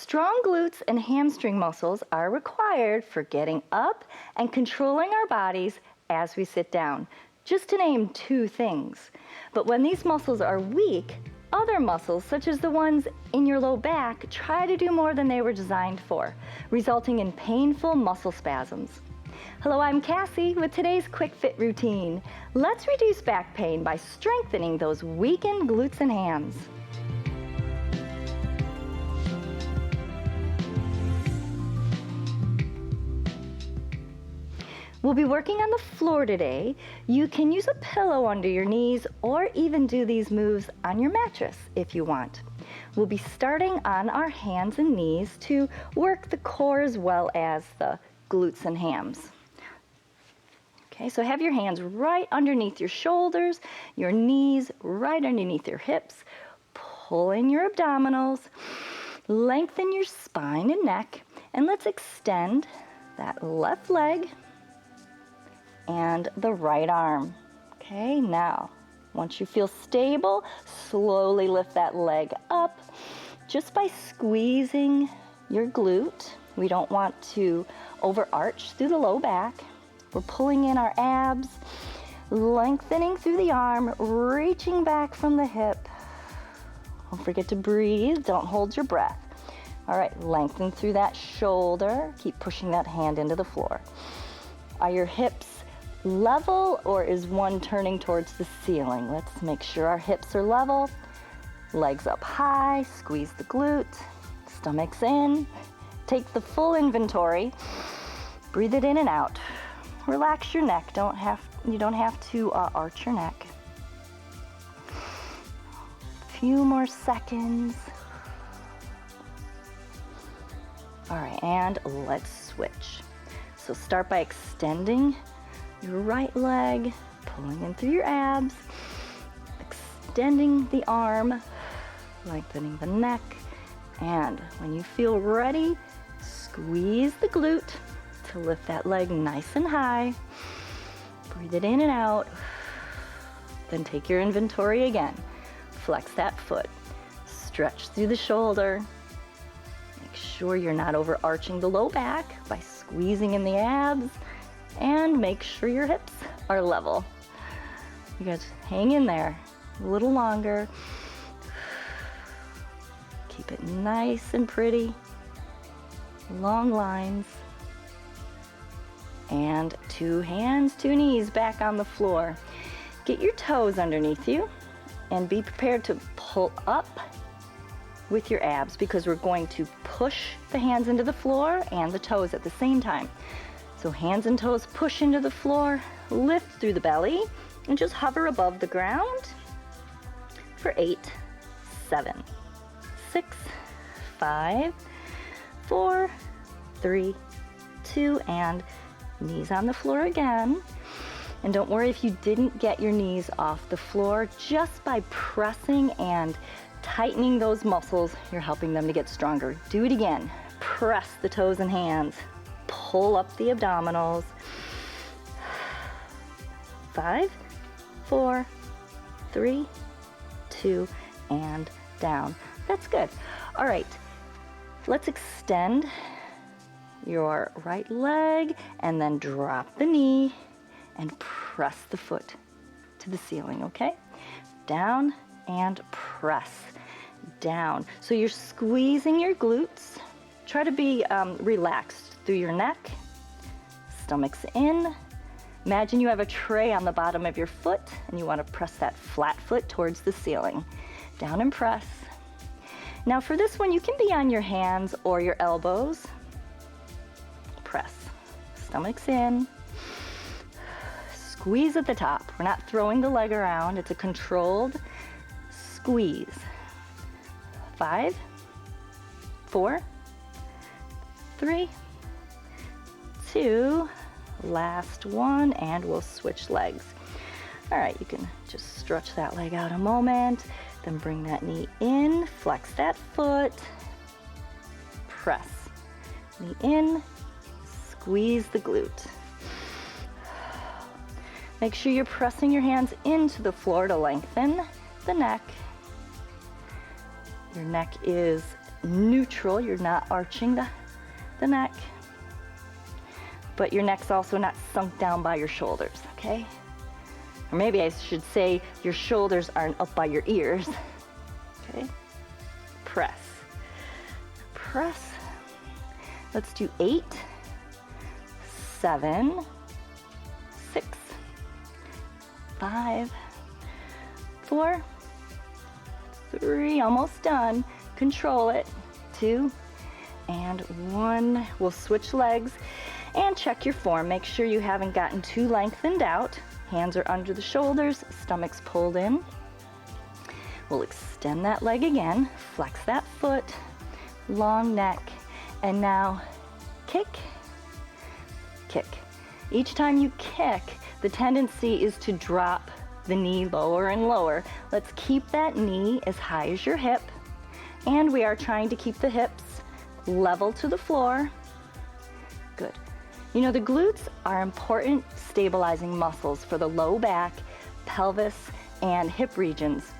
Strong glutes and hamstring muscles are required for getting up and controlling our bodies as we sit down, just to name two things. But when these muscles are weak, other muscles, such as the ones in your low back, try to do more than they were designed for, resulting in painful muscle spasms. Hello, I'm Cassie with today's Quick Fit routine. Let's reduce back pain by strengthening those weakened glutes and hams. We'll be working on the floor today. You can use a pillow under your knees or even do these moves on your mattress if you want. We'll be starting on our hands and knees to work the core as well as the glutes and hams. Okay, so have your hands right underneath your shoulders, your knees right underneath your hips. Pull in your abdominals, lengthen your spine and neck, and let's extend that left leg and the right arm. Okay, now, once you feel stable, slowly lift that leg up just by squeezing your glute. We don't want to overarch through the low back. We're pulling in our abs, lengthening through the arm, reaching back from the hip. Don't forget to breathe, don't hold your breath. All right, lengthen through that shoulder. Keep pushing that hand into the floor. Are your hips level or is one turning towards the ceiling? Let's make sure our hips are level. Legs up high, squeeze the glute, stomach's in. Take the full inventory. Breathe it in and out. Relax your neck. You don't have to arch your neck. A few more seconds. All right, and let's switch. So start by extending your right leg, pulling in through your abs, extending the arm, lengthening the neck, and when you feel ready, squeeze the glute to lift that leg nice and high. Breathe it in and out. Then take your inventory again. Flex that foot. Stretch through the shoulder. Make sure you're not overarching the low back by squeezing in the abs. And make sure your hips are level. You guys hang in there a little longer. Keep it nice and pretty. Long lines. And 2 hands, 2 knees back on the floor. Get your toes underneath you and be prepared to pull up with your abs because we're going to push the hands into the floor and the toes at the same time. So hands and toes push into the floor, lift through the belly, and just hover above the ground for 8, 7, 6, 5, 4, 3, 2, and knees on the floor again. And don't worry if you didn't get your knees off the floor. Just by pressing and tightening those muscles, you're helping them to get stronger. Do it again. Press the toes and hands. Pull up the abdominals. 5, 4, 3, 2, and down. That's good. All right, let's extend your right leg and then drop the knee and press the foot to the ceiling, okay? Down and press down. So you're squeezing your glutes. Try to be relaxed through your neck. Stomach's in. Imagine you have a tray on the bottom of your foot and you want to press that flat foot towards the ceiling. Down and press. Now for this one, you can be on your hands or your elbows. Press. Stomach's in. Squeeze at the top. We're not throwing the leg around. It's a controlled squeeze. 5, 4, 3, 2, last one, and we'll switch legs. All right, you can just stretch that leg out a moment, then bring that knee in, flex that foot, press. Knee in, squeeze the glute. Make sure you're pressing your hands into the floor to lengthen the neck. Your neck is neutral. You're not arching the neck, but your neck's also not sunk down by your shoulders, okay? Or maybe I should say your shoulders aren't up by your ears, okay? Press, press. Let's do 8, 7, 6, 5, 4, 3, almost done. Control it. 2 and 1. We'll switch legs and check your form. Make sure you haven't gotten too lengthened out. Hands are under the shoulders, stomach's pulled in. We'll extend that leg again, flex that foot, long neck, and now kick, kick. Each time you kick, the tendency is to drop the knee lower and lower. Let's keep that knee as high as your hip, and we are trying to keep the hips level to the floor. Good. You know, the glutes are important stabilizing muscles for the low back, pelvis, and hip regions.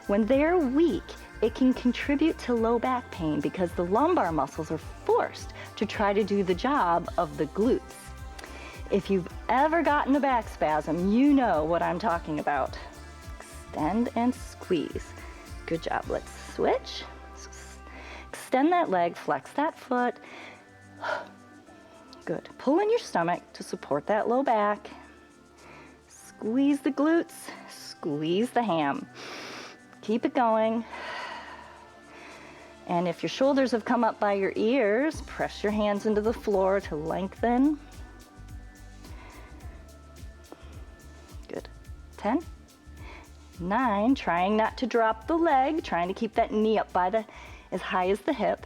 When they're weak, it can contribute to low back pain because the lumbar muscles are forced to try to do the job of the glutes. If you've ever gotten a back spasm, you know what I'm talking about. Extend and squeeze. Good job. Let's switch. Extend that leg, flex that foot. Good. Pull in your stomach to support that low back. Squeeze the glutes, squeeze the ham. Keep it going. And if your shoulders have come up by your ears, press your hands into the floor to lengthen. Good. 10, 9, trying not to drop the leg, trying to keep that knee up by as high as the hip.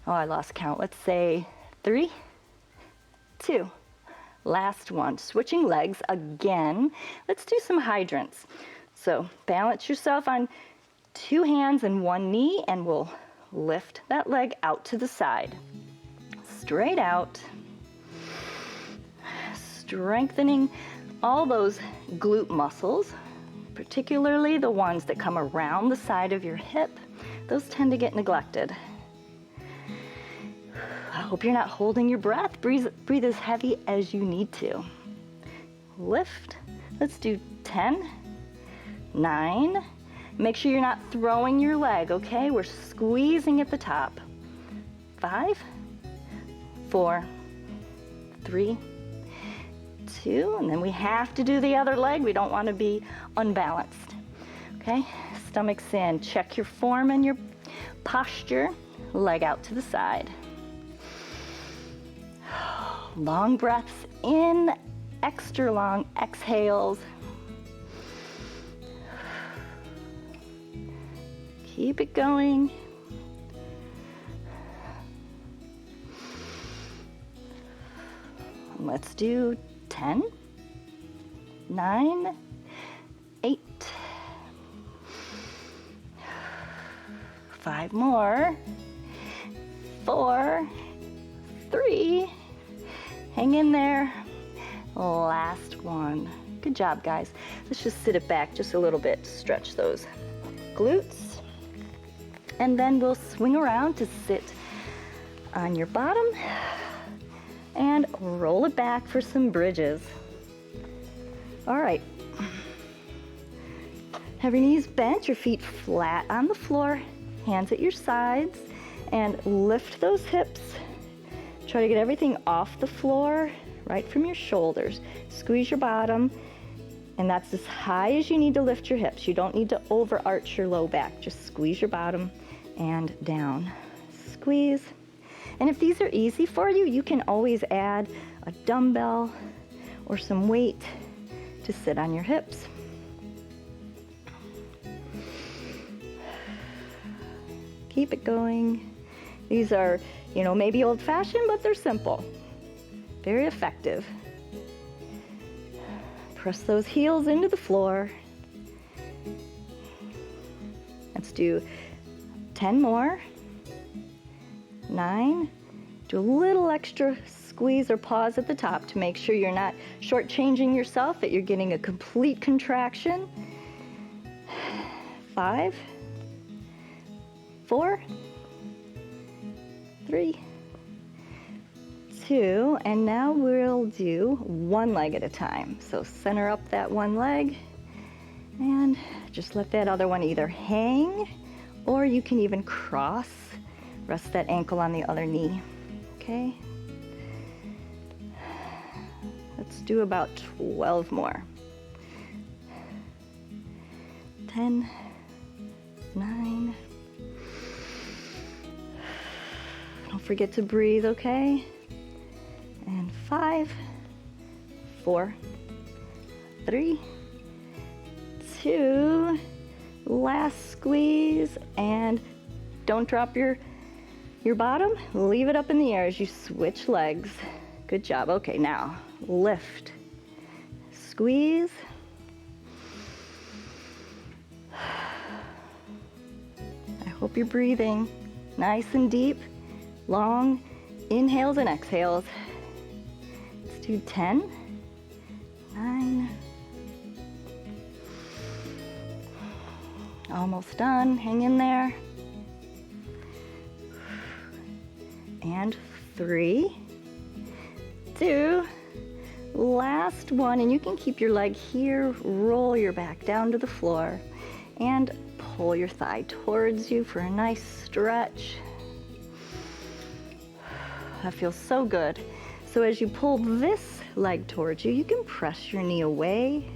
Oh, I lost count. Let's say 3, 2, last one. Switching legs again. Let's do some hydrants. So balance yourself on 2 hands and 1 knee, and we'll lift that leg out to the side. Straight out. Strengthening all those glute muscles, particularly the ones that come around the side of your hip. Those tend to get neglected. I hope you're not holding your breath. Breathe as heavy as you need to. Lift. Let's do 10, 9. Make sure you're not throwing your leg, okay? We're squeezing at the top. 5, 4, 3, 2, and then we have to do the other leg. We don't want to be unbalanced, okay? Stomach's in. Check your form and your posture. Leg out to the side. Long breaths in, extra long exhales. Keep it going. Let's do 10, 9, 8, 5 more, 4, 3, hang in there, last one. Good job, guys. Let's just sit it back just a little bit, stretch those glutes, and then we'll swing around to sit on your bottom and roll it back for some bridges. All right. Have your knees bent, your feet flat on the floor, hands at your sides, and lift those hips. Try to get everything off the floor, right from your shoulders. Squeeze your bottom, and that's as high as you need to lift your hips. You don't need to overarch your low back. Just squeeze your bottom and down. Squeeze. And if these are easy for you, you can always add a dumbbell or some weight to sit on your hips. Keep it going. These are, maybe old-fashioned, but they're simple. Very effective. Press those heels into the floor. Let's do 10 more. 9. Do a little extra squeeze or pause at the top to make sure you're not shortchanging yourself, that you're getting a complete contraction. 5, 4, 3, 2, and now we'll do one leg at a time. So center up that one leg and just let that other one either hang, or you can even cross, rest that ankle on the other knee, okay? Let's do about 12 more. 10, 9. Don't forget to breathe, okay? And 5, 4, 3, 2, last squeeze, and don't drop your bottom. Leave it up in the air as you switch legs. Good job. Okay, now lift, squeeze. I hope you're breathing nice and deep, long inhales and exhales. Let's do 10, 9, almost done. Hang in there. And 3, 2, last one, and you can keep your leg here, roll your back down to the floor, and pull your thigh towards you for a nice stretch. That feels so good. So as you pull this leg towards you, you can press your knee away.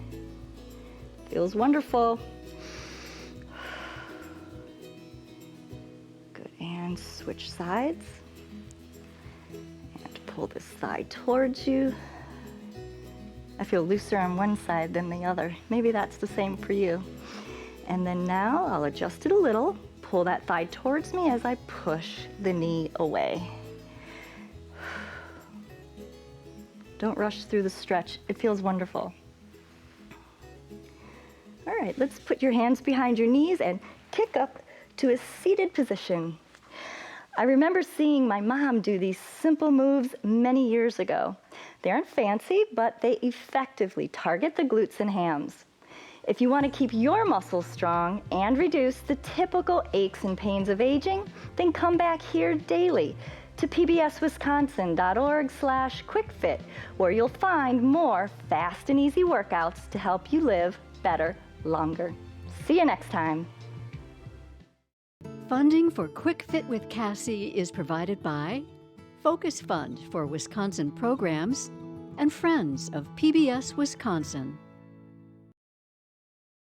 Feels wonderful. Good, and switch sides. And pull this thigh towards you. I feel looser on one side than the other. Maybe that's the same for you. And then now I'll adjust it a little. Pull that thigh towards me as I push the knee away. Don't rush through the stretch. It feels wonderful. All right, let's put your hands behind your knees and kick up to a seated position. I remember seeing my mom do these simple moves many years ago. They aren't fancy, but they effectively target the glutes and hams. If you want to keep your muscles strong and reduce the typical aches and pains of aging, then come back here daily to pbswisconsin.org/quickfit, where you'll find more fast and easy workouts to help you live better, longer. See you next time. Funding for Quick Fit with Cassie is provided by Focus Fund for Wisconsin Programs and Friends of PBS Wisconsin.